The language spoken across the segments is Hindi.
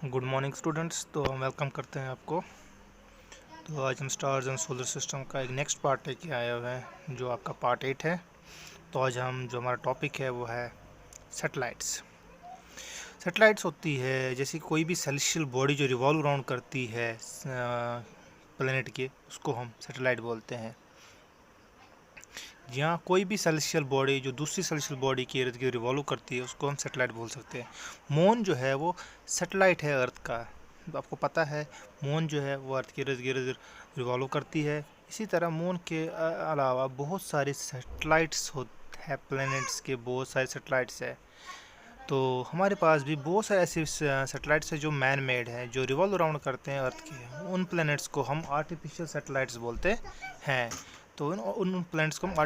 Good morning students. तो हम वेलकम करते हैं आपको। तो आज हम स्टार्स एंड सोलर सिस्टम का एक नेक्स्ट पार्ट लेके आए हुए हैं जो आपका पार्ट 8 है। तो आज हम जो हमारा टॉपिक है वो है सैटेलाइट्स। सैटेलाइट्स होती है जैसे कोई भी सेलेस्टियल बॉडी जो रिवॉल्व अराउंड करती है प्लेनेट के, उसको हम सैटेलाइट बोलते हैं। जहाँ कोई भी सेलेस्टियल बॉडी जो दूसरी सेलेस्टियल बॉडी के इर्द गिर्द रिवॉल्व करती है उसको हम सैटेलाइट बोल सकते हैं। मून जो है वो सैटेलाइट है अर्थ का। आपको पता है मून जो है वो अर्थ के इर्द गिर्द रिवॉल्व करती है। इसी तरह मून के अलावा बहुत सारे सैटेलाइट्स होते हैं, प्लैनेट्स के बहुत सारे सैटेलाइट्स है। तो हमारे पास भी बहुत सारे ऐसे सैटेलाइट्स हैं जो मैन मेड हैं, जो रिवॉल्व अराउंड करते हैं अर्थ के। उन प्लैनेट्स को हम आर्टिफिशियल सैटेलाइट्स बोलते हैं। तो उन प्लैनेट्स को हम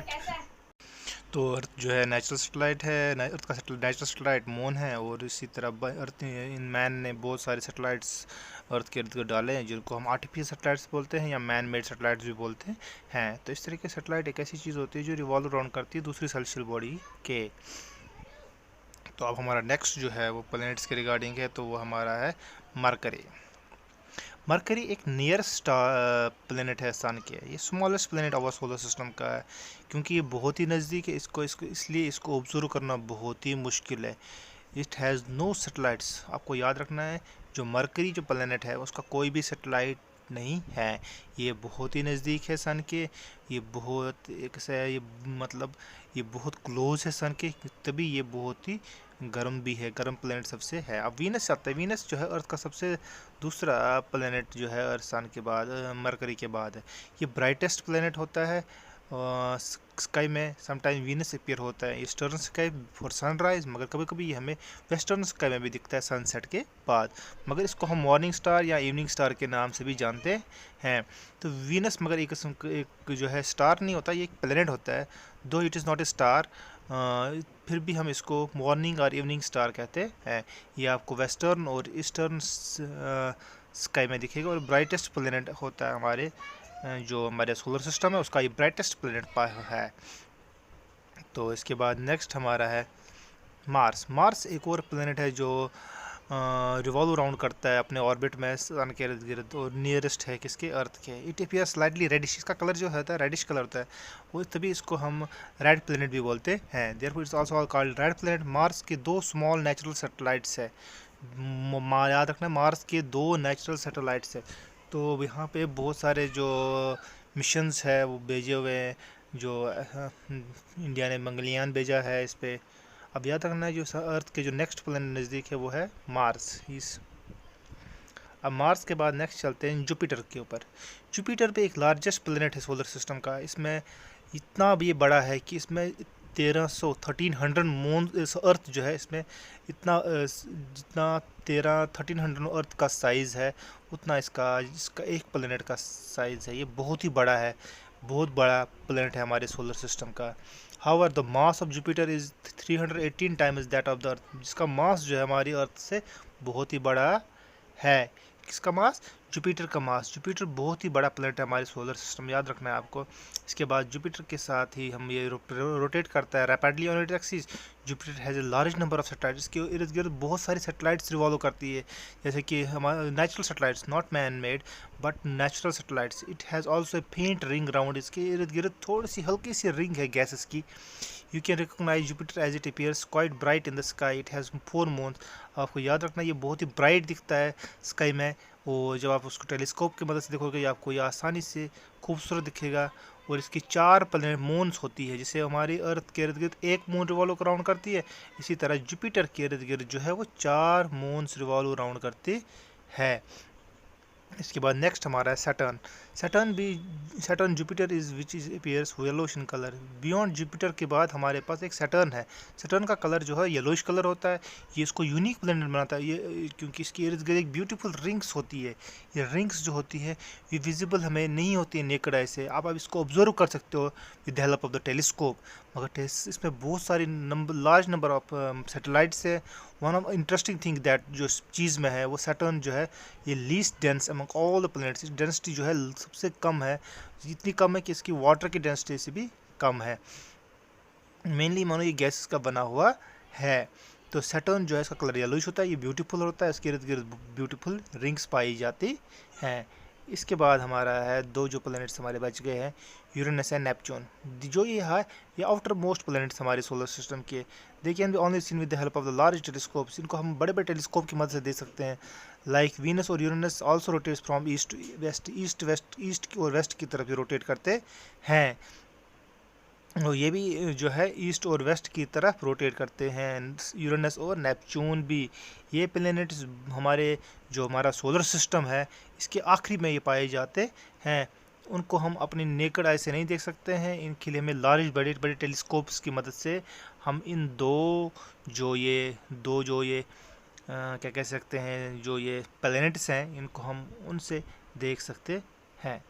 तो अर्थ जो है नेचुरल सैटेलाइट है, अर्थ का नेचुरल सैटेलाइट मून है। और इसी तरह अर्थ इन मैन ने बहुत सारे सैटेलाइट्स अर्थ के इर्द गिर्द डाले हैं जिनको हम आर्टिफिशियल सैटेलाइट्स बोलते हैं या मैन मेड सैटेलाइट्स भी बोलते हैं। तो इस तरह के सैटेलाइट एक ऐसी चीज़ होती है जो रिवॉल्व अराउंड करती है दूसरी सेलेस्टियल बॉडी के। तो अब हमारा नेक्स्ट जो है वो प्लैनेट्स के रिगार्डिंग है, तो वो हमारा है मरकरी। मरकरी एक नियर स्टार प्लेनेट है सन के। ये smallest planet our solar system का है क्योंकि ये बहुत ही नज़दीक है। इसको इसलिए इसको ऑब्जर्व करना बहुत ही मुश्किल है। It has no satellites. आपको याद रखना है जो मरकरी जो प्लेनेट है उसका कोई भी सैटेलाइट नहीं है। ये बहुत ही नज़दीक है सन के। ये बहुत एक सा है, ये मतलब ये बहुत क्लोज है सन के, तभी ये बहुत ही गर्म भी है, गर्म प्लेनेट सबसे है। अब वीनस आता है। वीनस जो है अर्थ का सबसे दूसरा प्लेनेट जो है अर्थ सन के बाद, मरकरी के बाद है। ये ब्राइटेस्ट प्लेनेट होता है स्काई में। समटाइम वीनस अपीयर होता है ईस्टर्न स्काई फॉर सनराइज, मगर कभी कभी ये हमें वेस्टर्न स्काई में भी दिखता है सनसेट के बाद। मगर इसको हम मॉर्निंग स्टार या इवनिंग स्टार के नाम से भी जानते हैं। तो वीनस मगर एक किस्म एक जो है स्टार नहीं होता, ये एक प्लेनेट होता है। दो it is not a star, फिर भी हम इसको मॉर्निंग और इवनिंग स्टार कहते हैं। ये आपको वेस्टर्न और ईस्टर्न स्काई में दिखेगा। और ब्राइटेस्ट प्लेनेट होता है हमारे जो हमारे सोलर सिस्टम है उसका ये ब्राइटेस्ट प्लेनेट है। तो इसके बाद नेक्स्ट हमारा है मार्स। मार्स एक और प्लेनेट है जो रिवॉल्व अराउंड करता है अपने ऑर्बिट में सन के इर्द गिर्द, और नियरेस्ट है किसके, अर्थ के। It appear slightly reddish. इसका कलर जो होता है रेडिश कलर होता है, वो तभी इसको हम रेड प्लेनेट भी बोलते हैं। Therefore it's also called red planet. Mars के दो स्मॉल नेचुरल सैटेलाइट्स है। याद रखना मार्स के दो नेचुरल सैटेलाइट्स है। तो यहाँ पे बहुत सारे जो मिशंस है वो भेजे हुए हैं। जो इंडिया ने मंगलयान भेजा है इस पर। अब याद रखना है जो अर्थ के जो नेक्स्ट प्लेनेट नज़दीक है वो है मार्स। अब मार्स के बाद नेक्स्ट चलते हैं जुपिटर के ऊपर। जुपिटर पे एक लार्जेस्ट प्लेनेट है सोलर सिस्टम का। इसमें इतना भी बड़ा है कि इसमें 1300 मून अर्थ जो है इसमें इतना जितना 1300 अर्थ का साइज़ है उतना इसका एक प्लेनेट का साइज़ है। ये बहुत ही बड़ा है, बहुत बड़ा प्लेनेट है हमारे सोलर सिस्टम का। However the mass of Jupiter is 318 times that of the earth. जिसका मास जो है हमारी अर्थ से बहुत ही बड़ा है। किसका मास? जुपिटर का मास। जुपिटर बहुत ही बड़ा प्लेनेट है हमारे सोलर सिस्टम, याद रखना है आपको। इसके बाद जुपिटर के साथ ही हम ये रोटेट करता है rapidly on it axis. Jupiter has a large number of satellites. के इर्द गिर्द बहुत सारी सैटेलाइट्स रिवॉल्व करती है, जैसे कि हमारे natural satellites, not man made but natural satellites. It has also a faint ring round. इसके इर्द गिर्द थोड़ी सी हल्की सी रिंग है गैसेस की। You can recognise Jupiter as it appears quite bright in the sky. It has 4 moons. आपको याद रखना ये बहुत ही ब्राइट दिखता है स्काई में। और जब आप उसको टेलीस्कोप की मदद से देखोगे आपको ये आसानी से खूबसूरत दिखेगा। और इसकी 4 प्लेनेट मून्स होती है, जिसे हमारी अर्थ के इर्द गिर्द एक मून रिवॉल्व अराउंड करती है। इसी तरह जुपिटर के इर्द गिर्द जो है वो 4 मून्स रिवॉल्व अराउंड करती है। इसके बाद नेक्स्ट हमारा है Saturn. Saturn Jupiter is which is appears yellowish in colour. Beyond Jupiter के बाद हमारे पास एक सैटर्न है। सैटर्न का कलर जो है येलोइश कलर होता है। ये इसको यूनिक प्लेनेट बनाता है ये, क्योंकि इसके इर्द गिर्द एक ब्यूटीफुल रिंग्स होती है। ये रिंग्स जो होती है ये विजिबल हमें नहीं होती है नेकड आई से। आप इसको ऑब्जर्व कर सकते हो with the help of the telescope. मगर इसमें बहुत सारी लार्ज नंबर ऑफ सैटेलाइट्स है। One of interesting thing that जो चीज़ में है वो सैटर्न जो है ये least dense among all the planets. Density जो है सबसे कम है, इतनी कम है कि इसकी वाटर की डेंसिटी से भी कम है। मेनली मानो ये गैसेस का बना हुआ है। तो सैटर्न जो है इसका कलर येलोइश होता है, ये ब्यूटीफुल होता है, इसके इर्द गिर्द ब्यूटीफुल रिंग्स पाई जाती हैं। इसके बाद हमारा है दो जो प्लैनेट्स हमारे बच गए हैं, यूरेनस एंड नेपच्यून। जो ये है ये आउटर मोस्ट प्लैनेट्स हमारे सोलर सिस्टम के। They can be only seen with the help of the large telescopes. इनको हम बड़े बड़े टेलीस्कोप की मदद से देख सकते हैं। लाइक वीनस और Uranus also rotates from east to west, east की और वेस्ट की तरफ रोटेट करते हैं। और ये भी जो है ईस्ट और वेस्ट की तरफ रोटेट करते हैं, यूरेनस और नेपच्यून भी। ये प्लैनेट्स हमारे जो हमारा सोलर सिस्टम है इसके आखिरी में ये पाए जाते हैं। उनको हम अपनी नेकड आई से नहीं देख सकते हैं, इनके लिए हमें लार्ज बड़े बड़े टेलीस्कोप्स की मदद से हम इन दो जो ये क्या कह सकते हैं, जो ये प्लैनेट्स हैं इनको हम उनसे देख सकते हैं।